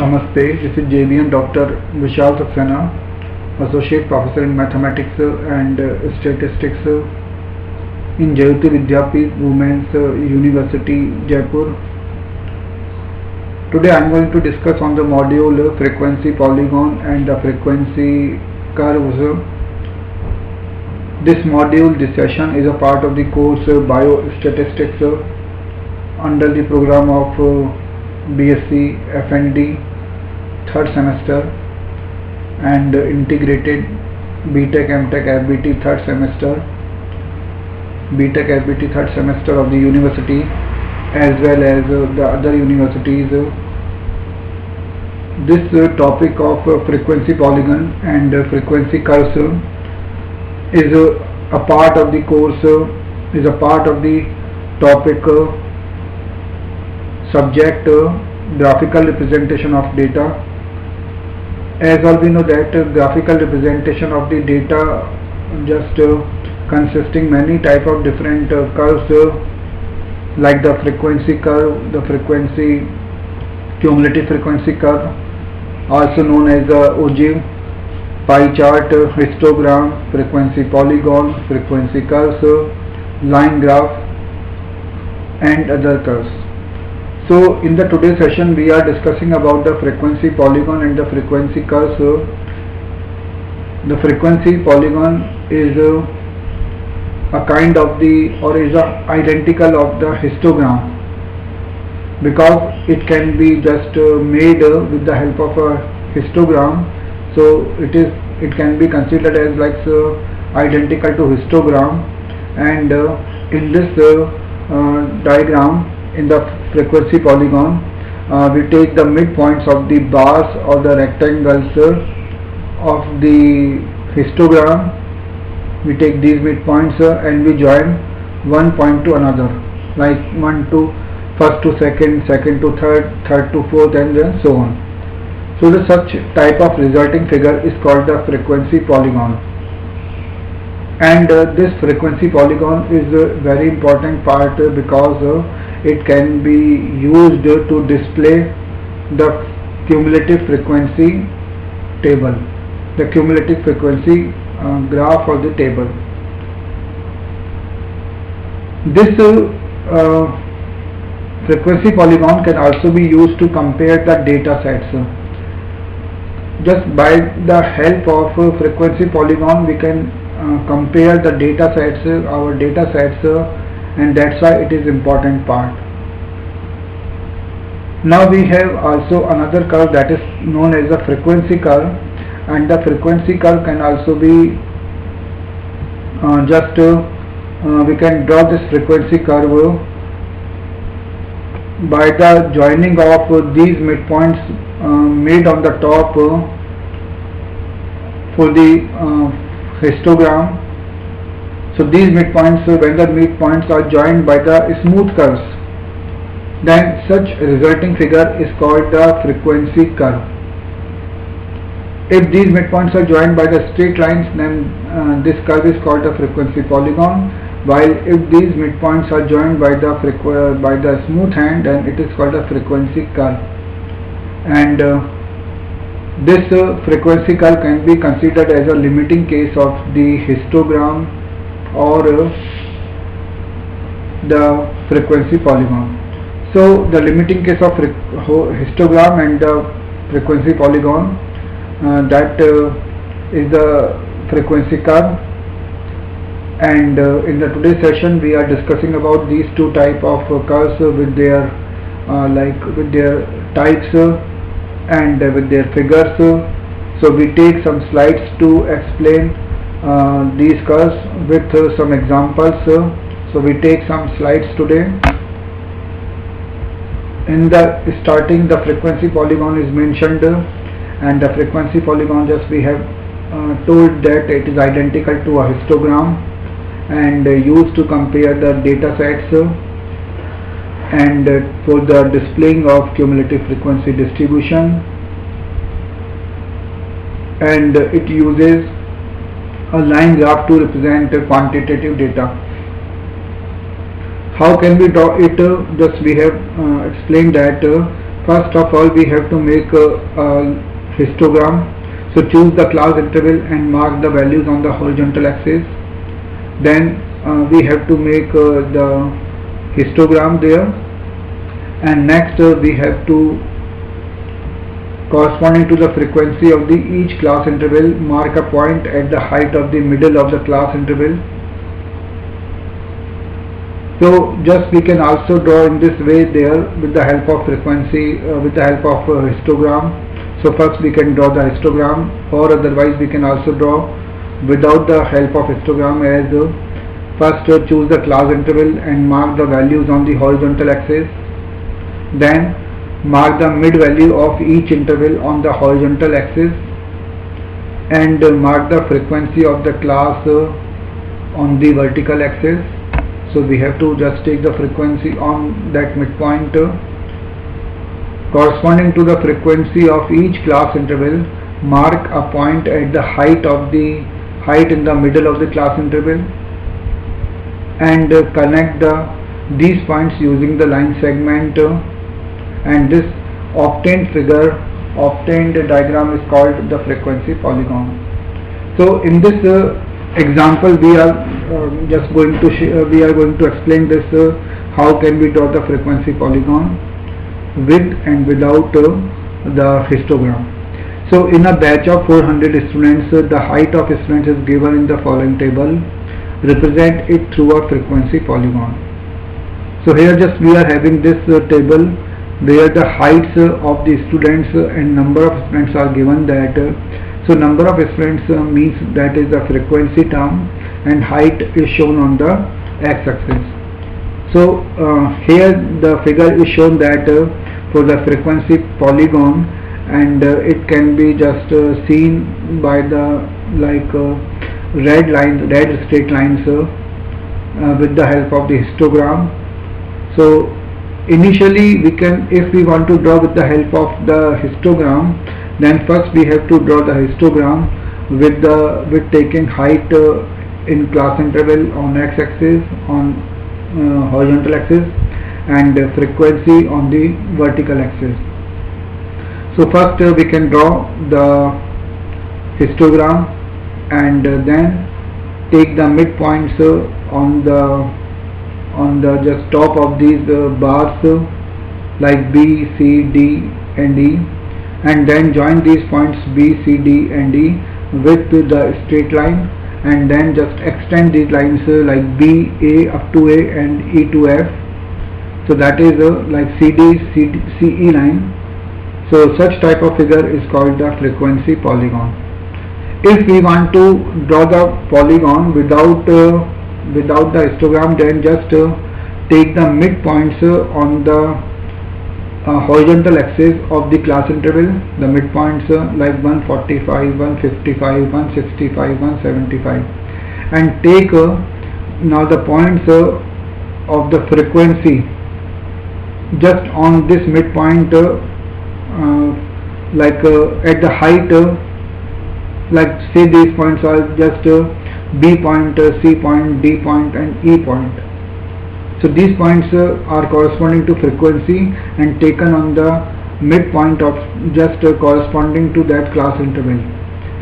Namaste, this is JBM Dr. Vishal Saxena, Associate Professor in Mathematics and Statistics in Jayoti Vidyapeeth Women's University, Jaipur. Today I am going to discuss on the module frequency polygon and the frequency curves. This module, this session is a part of the course Biostatistics under the program of BSc FND third semester and integrated BTech MTech FBT third semester, BTech FBT third semester of the university as well as the other universities. This topic of frequency polygon and frequency curves is a part of the course, is a part of the topic subject graphical representation of data. As all we know that graphical representation of the data just consisting many type of different curves like the frequency curve, the frequency cumulative frequency curve, also known as the ogive, pie chart, histogram, frequency polygon, frequency curves, line graph and other curves. So in the today's session we are discussing about the frequency polygon and the frequency curves. The frequency polygon is a kind of the or is identical of the histogram because it can be just made with the help of a histogram. So it can be considered as like identical to histogram, and in this diagram in the frequency polygon we take the midpoints of the bars or the rectangles of the histogram. We take these midpoints and we join one point to another, like one to first to second, second to third, third to fourth, and then so on. So the such type of resulting figure is called the frequency polygon, and this frequency polygon is a very important part because it can be used to display the cumulative frequency table, the cumulative frequency graph or the table. This frequency polygon can also be used to compare the data sets. Just by the help of frequency polygon we can compare the data sets, our data sets, and that's why it is important part. Now we have also another curve that is known as the frequency curve, and the frequency curve can also be we can draw this frequency curve by the joining of these midpoints made on the top for the histogram. So these midpoints, when the midpoints are joined by the smooth curves, then such resulting figure is called the frequency curve. If these midpoints are joined by the straight lines, then this curve is called the frequency polygon, while if these midpoints are joined by the smooth hand, then it is called the frequency curve. And this frequency curve can be considered as a limiting case of the histogram or the frequency polygon. So the limiting case of histogram and the frequency polygon, that is the frequency curve, and in the today's session we are discussing about these two type of curves with their with their types and with their figures. So we take some slides to explain these curves with some examples. So we take some slides today. In the starting, the frequency polygon is mentioned, and the frequency polygon, just we have told that it is identical to a histogram and used to compare the data sets and for the displaying of cumulative frequency distribution, and it uses a line graph to represent quantitative data. How can we draw it? Just we have explained that First of all, we have to make a histogram. So choose the class interval and mark the values on the horizontal axis. Then we have to make the histogram there, and next we have to, corresponding to the frequency of the each class interval, mark a point at the height of the middle of the class interval. So just we can also draw in this way there with the help of frequency, with the help of histogram. So first we can draw the histogram, or otherwise we can also draw without the help of histogram, as first choose the class interval and mark the values on the horizontal axis. Then mark the mid value of each interval on the horizontal axis, and mark the frequency of the class on the vertical axis. So we have to just take the frequency on that midpoint. Corresponding to the frequency of each class interval, mark a point at the height in the middle of the class interval, and connect these points using the line segment, and this obtained diagram is called the frequency polygon. So in this example we are going to explain this how can we draw the frequency polygon with and without the histogram. So in a batch of 400 students, the height of students is given in the following table. Represent it through a frequency polygon. So here just we are having this table where the heights of the students and number of students are given that. So number of students means that is the frequency term, and height is shown on the x-axis. So here the figure is shown that for the frequency polygon, and it can be just seen by the red straight lines with the help of the histogram. So initially we can, if we want to draw with the help of the histogram, then first we have to draw the histogram with taking height in class interval on x-axis, on horizontal axis, and frequency on the vertical axis. So first we can draw the histogram, and then take the midpoints on the just top of these bars like B, C, D and E, and then join these points B, C, D and E with the straight line, and then just extend these lines like B, A up to A and E to F. So that is like CD, CE line. So such type of figure is called the frequency polygon. If we want to draw the polygon without the histogram, then just take the midpoints on the horizontal axis of the class interval, the midpoints like 145, 155, 165, 175, and take now the points of the frequency just on this midpoint, at the height, like say these points are just B point, C point, D point and E point. So these points are corresponding to frequency and taken on the midpoint of just corresponding to that class interval,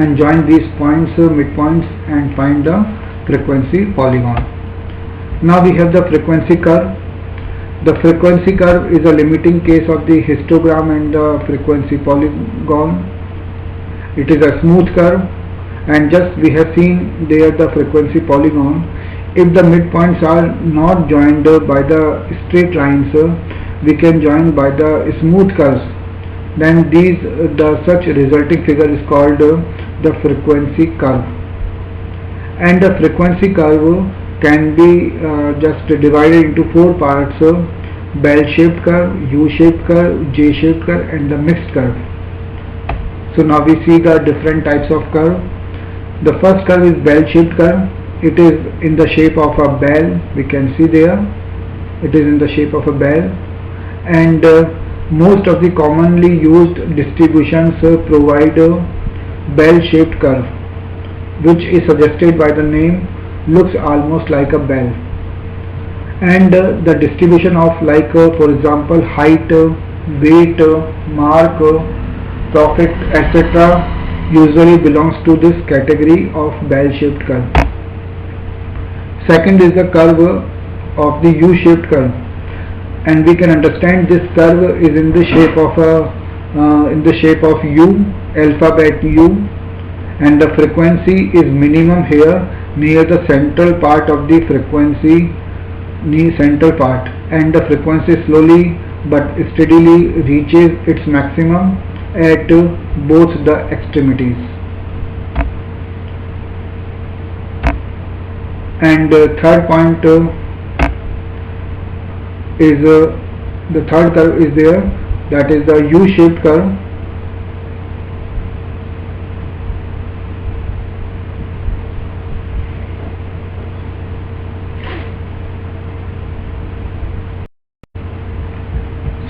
and join these points, midpoints, and find the frequency polygon. Now we have the frequency curve. The frequency curve is a limiting case of the histogram and the frequency polygon. It is a smooth curve, and just we have seen there the frequency polygon. If the midpoints are not joined by the straight lines, we can join by the smooth curves. Then such resulting figure is called the frequency curve. And the frequency curve can be just divided into four parts: bell-shaped curve, U-shaped curve, J-shaped curve and the mixed curve. So now we see the different types of curve. The first curve is bell-shaped curve. It is in the shape of a bell. We can see there it is in the shape of a bell, and most of the commonly used distributions provide a bell-shaped curve, which is suggested by the name, looks almost like a bell. And the distribution of, like for example, height weight, mark, profit, etc. usually belongs to this category of bell-shaped curve. Second is the curve of the U-shaped curve, and we can understand this curve is in the shape of U, alphabet U, and the frequency is minimum here near the central part of the frequency, and the frequency slowly but steadily reaches its maximum at both the extremities. And third point is the third curve is there, that is the U-shaped curve.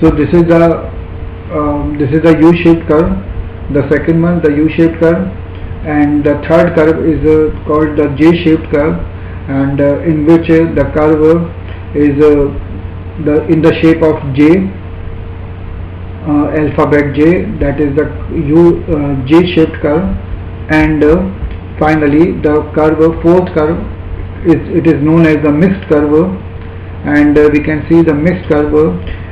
So this is the U-shaped curve, the second one, the U-shaped curve, and the third curve is called the J-shaped curve, and in which the curve is in the shape of J, alphabet J, that is the J-shaped curve. And finally the fourth curve is known as the mixed curve, and we can see the mixed curve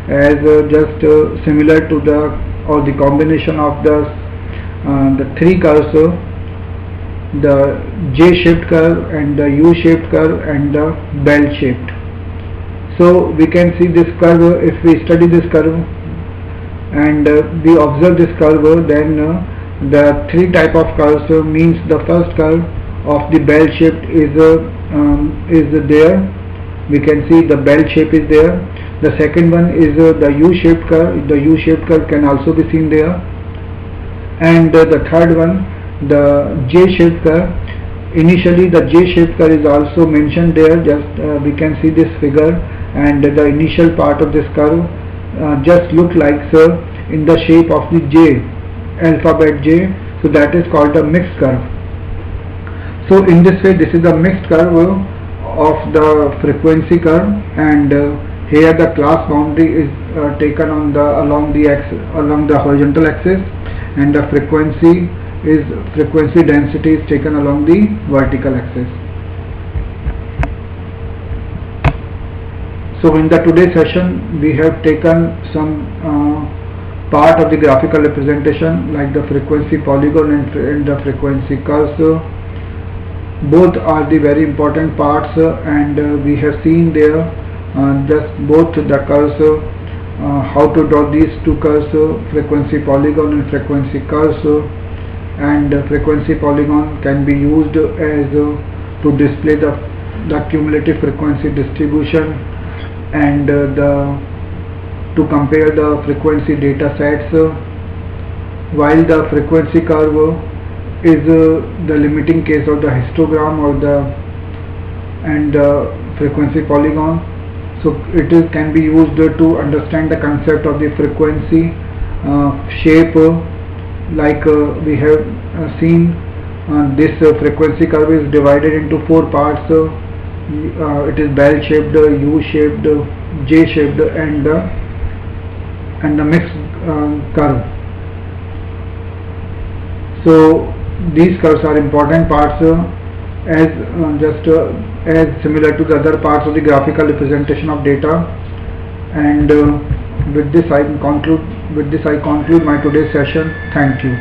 as just similar to the combination of the three curves, the J-shaped curve and the U-shaped curve and the bell-shaped. So we can see this curve. If we study this curve and we observe this curve, then the three type of curves means the first curve of the bell-shaped is there. We can see the bell shape is there. The second one is the U-shaped curve. The U-shaped curve can also be seen there. And the third one, the J-shaped curve. Initially the J-shaped curve is also mentioned there. Just we can see this figure, and the initial part of this curve just look like in the shape of the J, alphabet J. So that is called a mixed curve. So in this way, this is a mixed curve of the frequency curve, and here the class boundary is taken on along the horizontal axis, and the frequency density is taken along the vertical axis. So in the today's session we have taken some part of the graphical representation like the frequency polygon and the frequency curves. Both are the very important parts, and we have seen there just both the curves, how to draw these two curves, frequency polygon and frequency curves. And frequency polygon can be used as to display the cumulative frequency distribution, and to compare the frequency data sets, while the frequency curve is the limiting case of the histogram and the frequency polygon. So it can be used to understand the concept of the frequency shape, like we have seen. This frequency curve is divided into four parts. It is bell-shaped, U-shaped, J-shaped, and the mixed curve. So these curves are important parts, as similar to the other parts of the graphical representation of data. And with this I conclude my today's session. Thank you.